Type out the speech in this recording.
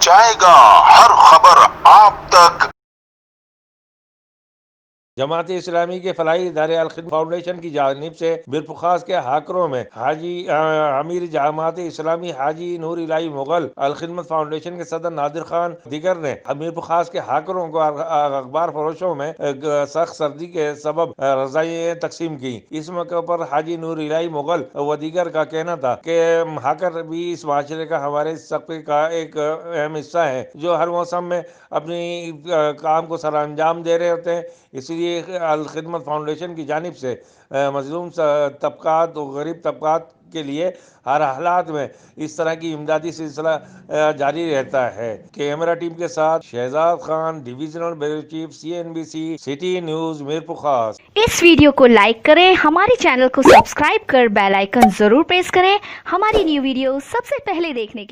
पहुंचाएगा हर खबर आप तक। जमात इस्लामी के फलाही इदारे अल-खिदमत फाउंडेशन की जानिब से बिरपुखास के हाकरों में अमीर जमात इस्लामी हाजी नूर इलाही मुगल अल-खिदमत फाउंडेशन के सदर नादिर खान दिगर ने बिरपुखास के हाकरों को अखबार फरोशों में सख्त सर्दी के सबब रजाइयाँ तकसीम की। इस मौके पर हाजी नूर इलाही मुगल व दीगर का कहना था कि हाकर भी इस माशरे का हमारे तबके का एक अहम हिस्सा है जो हर मौसम में अपनी काम को सर अंजाम दे रहे होते हैं। इसलिए अल-खिदमत फाउंडेशन की जानिब से मजलूम तबकात और गरीब तबकात के लिए हर हालात में इस तरह की इमदादी सिलसिला जारी रहता है। कैमरा टीम के साथ Shahzad Khan, divisional bureau chief, CNBC city news Mirpurkhas. इस वीडियो को लाइक करें, हमारे चैनल को सब्सक्राइब कर बेल आइकन जरूर प्रेस करें हमारी न्यू वीडियो सबसे पहले देखने के लिए।